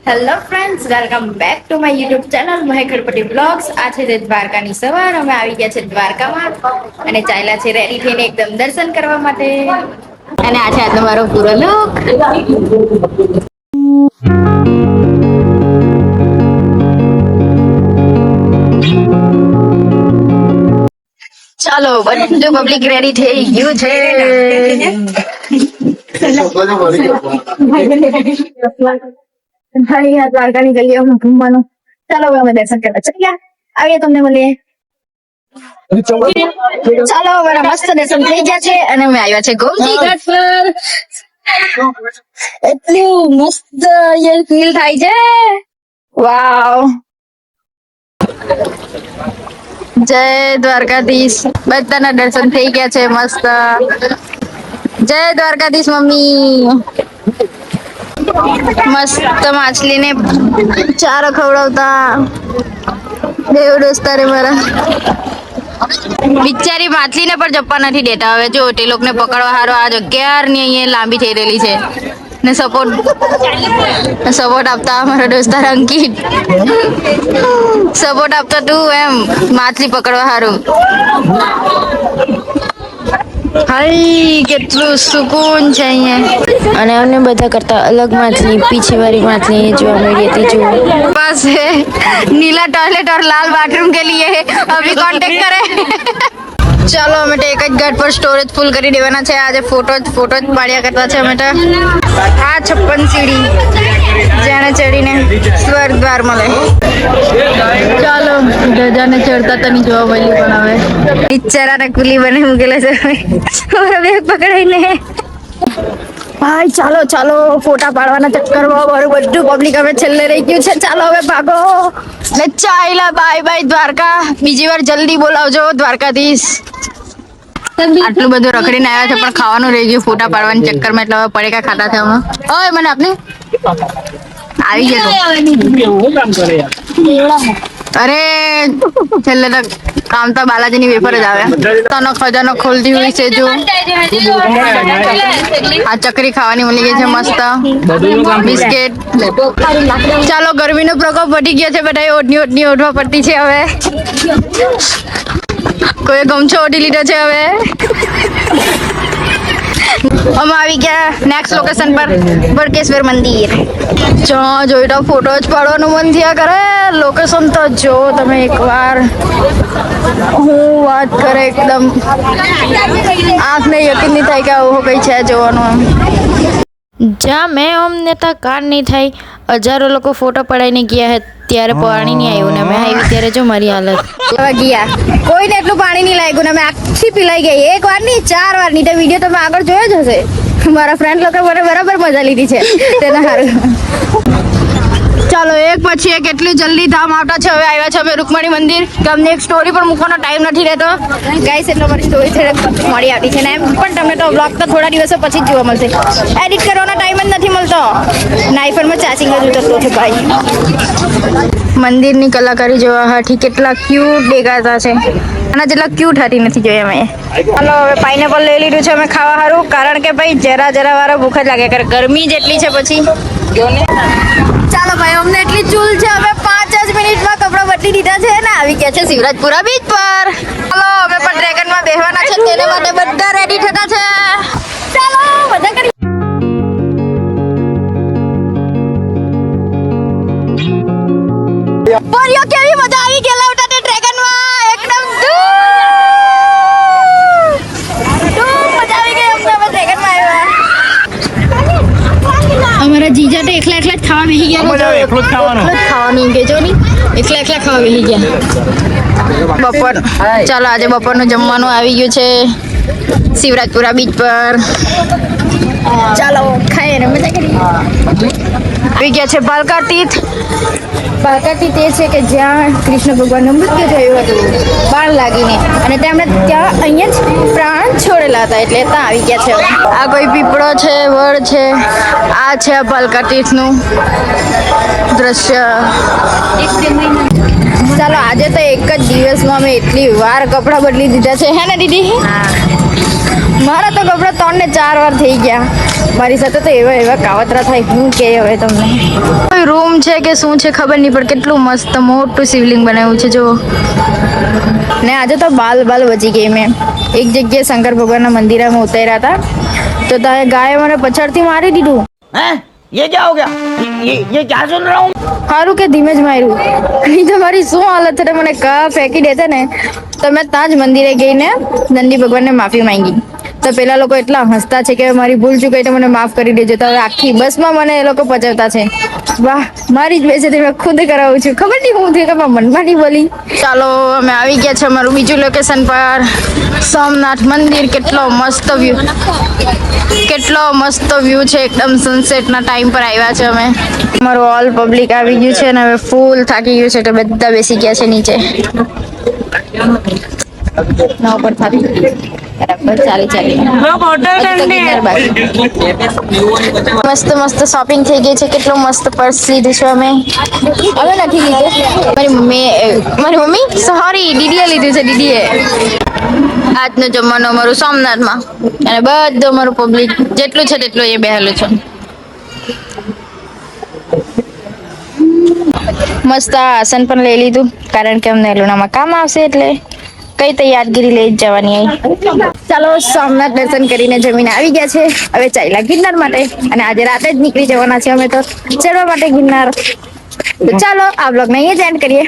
Hello friends, welcome back to my YouTube channel Mahek Ganpati blogs. આ છે દ્વારકાની સવાર. અમે આવી ગયા છે દ્વારકામાં અને ચાલ્યા છે રેડી થઈને એકદમ દર્શન કરવા માટે. અને આ છે આજનો મારો પૂરો લુક. ચાલો, બધું પબ્લિક રેડી થઈ ગયું છે. દ્વારકાની ગલીઓમાં ઘૂમવાનું. ચાલો હવે અમે દર્શન કરવા ચાલ્યા આવીએ, તમને મળીએ. ચાલો, અમારા મસ્ત દર્શન થઈ ગયા છે અને અમે આવ્યા છે ગોમતી ઘાટ પર. એટલું મસ્ત ફીલ થાય છે. વાવ, જય દ્વારકાધીશ. બધાના દર્શન થઈ ગયા છે મસ્ત. જય દ્વારકાધીશ મમ્મી. મસ્ત માછલી ને ચારો ખવડાવતા દેવ દોસ્તારે મારા. બિચારી માછલી ને પણ જપ્પા નથી દેતા. હવે જો તે લોકોને પકડવા હારો આ જગ્યા ની અહીંયા લાંબી થઈ રહેલી છે ને સપોર્ટ આપતા અમારા દોસ્તાર અંકિત સપોર્ટ આપતા તું એમ માછલી પકડવા હારું. હાય, કેટલું સુકૂન છે અહીંયા. અને અમને બધા કરતા અલગ માછલી, પીછી વાળી માછલી જોવા મળી હતી. જો बस नीला टॉयलेट और लाल बाथरूम के लिए अभी कांटेक्ट करें. ચાલો, અમે તો એક જ ઘાટ પર સ્ટોરેજ ફૂલ કરી દેવાના છે. આજે ફોટો જ પાડ્યા કરતા છે અમે તો. આ 56 સીડી જેને ચડીને સ્વર્ગ દ્વાર મળે. ચાલો, ધજાને ચડતા તો નહીં જોવા મળ્યું, પણ હવે બિચારાને કુલી બને મૂકેલા છે બેગ પકડાઈને. ભાઈ ચાલો ચાલો, ફોટા પાડવાના ચક્કરમાં મારું બધું પબ્લિક હવે છેલ્લે રહી ગયું છે. ચાલો હવે ભાગો ને ચાલ્યા. Bye bye Dwarka. બીજી વાર જલ્દી બોલાવજો દ્વારકાધીશ. આટલું બધું રખડીને આવ્યા છે પણ ખાવાનું રહી ગયું ફોટા પાડવાના ચક્કરમાં, એટલે હવે પડેકા ખાતા છે અમે. ઓય મને આપને આવી ગયો. અરે છેલ્લે તો કામ તો બાલાજીની વેફર જ આવે. તનો ખજાનો ખોલતી હોય છે. જો આ ચકરી ખાવાની મળી ગઈ છે મસ્ત, બિસ્કેટ. ચાલો, ગરમીનો પ્રકોપ વધી ગયો છે. બધા ઓઢની ઓઢવા પડતી છે. હવે કોઈ ગમછો ઓઢી લીધો છે. હવે અમે આવી ગયા નેક્સ્ટ લોકેશન પર, બળકેશ્વર મંદિર. જ્યાં જોઈ તો ફોટો જ પાડવાનું મન થયા કરે. લોકેશન તો જો તમે એકવાર, હું વાત કરે એકદમ આંખને યકીન નહીં થાય કે આવું કઈ છે જોવાનું. આમ જ્યાં મેં અમને ત્યાં કાર નહીં થાય, હજારો લોકો ફોટો પડાવીને ગયા હે, ત્યારે પાણી નહીં આવ્યું ને મેં આવી ત્યારે જો મારી હાલત. હવે ગયા કોઈને એટલું પાણી નહીં લાગ્યું ને મેં આખી પીલાઈ ગઈ. એક વાર નહીં, 4 વાર નહીં. તો વિડીયો તમે આગળ જોયો જ હશે. મારા ફ્રેન્ડ લોકો મને બરાબર મજા લીધી છે તેના હારું. ચાલો, એક પછી એક એટલી જલ્દી ધામ આવતા છે. હવે આવ્યા છે અમે રૂકમણી મંદિર. કે અમને એક સ્ટોરી પણ મૂકવાનો ટાઈમ નથી રહેતો ગાઈસ, એટલે મારી સ્ટોરી મળી આવતી છે ને એમ પણ તમને તો વ્લોગ તો થોડા દિવસો પછી જ જોવા મળશે. એડિટ કરવાનો ટાઈમ જ નથી મળતો. નાઈફરમાં ચાર્જિંગ જ ઉતરતું છે ભાઈ. મંદિરની કલાકારી જોવા હાથી કેટલા ક્યુટ દેખાતા છે. આના જેટલા ક્યુટ હાથી નથી જોયા મેં. ચાલો, હવે પાઇનેપલ લઈ લીધું છે અમે ખાવા સારું, કારણ કે ભાઈ જરા વાળા ભૂખ જ લાગે કરે. ગરમી જેટલી છે પછી. ચાલો ભાઈ, અમને એટલી ચૂલ છે. હવે 5 જ મિનિટમાં કપડા બદલી દીધા છે ને આવી ગયા છે શિવરાજપુરા બીચ પર. ચાલો, અમે પણ ડ્રેગનમાં બેસવાના છે, તેને માટે બધા રેડી થતા છે. ચાલો બધા કરી. બોલ્યો કેવી મજા આવી ગયેલા ઉઠા તે ડ્રેગનમાં. એકદમ મજા આવી ગઈ અમને. અમે ડ્રેગનમાં આવ્યા. અમારા જીજા તો એકલા જ ખાવા બેસી ગયા. એકલું જ ખાવાનું કે જો નહીં, એકલા ખાવા બેસી ગયા. બપોર ચાલો, આજે બપોરનું જમવાનું આવી ગયું છે શિવરાજપુરા બીચ પર. ચાલો ખાઈએ ને મજા કરીએ. આવી ગયા છે ભાલકા તીર્થ. ભાલકા તીર્થ એ છે કે જ્યાં કૃષ્ણ ભગવાનનું મૃત્યુ થયું હતું બાણ લાગીને, અને તેમણે ત્યાં અહીંયા જ પ્રાણ છોડેલા હતા, એટલે ત્યાં આવી ગયા છે. આ કોઈ પીપળો છે, વડ છે. આ છે ભાલકા તીર્થનું દ્રશ્ય. ચાલો, આજે તો એક જ દિવસમાં અમે એટલી વાર કપડાં બદલી દીધા છે હે ને દીદી? મારા તો કપડાં 3 ને 4 વાર થઈ ગયા. મારી સાથે તો એવા કાવતરા થાય. હું કે હવે તમને રૂમ છે કે શું છે ખબર નહીં, પણ કેટલું મસ્ત મોટું શિવલિંગ બનાવ્યું છે જો. ને આજે તો બાલ બચી ગઈ. મેં એક જગ્યાએ શંકર ભગવાનના મંદિરમાં ઉતર્યા હતા તો ત્યાં ગાય મને પછાડથી મારી દીધું. हैं ये क्या हो गया ये क्या सुन रहा हूँ સારું કે ધીમે જ માર્યું, નહીં તો મારી શું હાલત થાય, મને કા ફેંકી દેતે ને. તો મેં ત્યાં જ મંદિરે ગઈને નંદી ભગવાનને માફી માંગી. તો પેલા લોકો એટલા હસતા છે કે મારી ભૂલ ચૂકાઈ તો મને માફ કરી દેજો. તો હવે આખી બસમાં મને એ લોકો પચાવતા છે. વાહ, મારી જ બેસેથી મેં ખુદ કરાવું છું. ખબર નહીં હું થયું કે મારા મનમાં નહીં બોલી. ચાલો અમે આવી ગયા છે અમારું બીજું લોકેશન પર, સોમનાથ મંદિર. કેટલો મસ્ત વ્યૂ છે, એકદમ સનસેટના ટાઈમ પર આવ્યા છે અમે. અમારું ઓલ પબ્લિક આવી ગયું છે અને હવે ફૂલ થાકી ગયું છે તો બધા બેસી ગયા છે નીચે. ના ઉપર થાકી બરાબર ચાલી મસ્ત શોપિંગ થઈ ગઈ છે. કેટલું મસ્ત પર્સ લીધું છે અમે. હવે નથી લીધું, મારી મમ્મી સોરી દીદીએ લીધું છે. દીદીએ આજનું જમવાનું અમારું સોમનાથમાં, અને બધું અમારું પબ્લિક જેટલું છે તેટલું એ બેહેલું છે. મસ્ત આસન પણ લઈ લીધું કારણ કે અમને લુણામાં કામ આવશે, એટલે કઈ તો યાદગીરી લઈ જ જવાની આવી. ચાલો સોમનાથ દર્શન કરીને જમીને આવી ગયા છે. હવે ચાલ્યા ગિરનાર માટે, અને આજે રાતે જ નીકળી જવાના છે અમે તો ચડવા માટે ગિરનાર. તો ચાલો આ બ્લોગને અહીંયા જ એન્ડ કરીએ.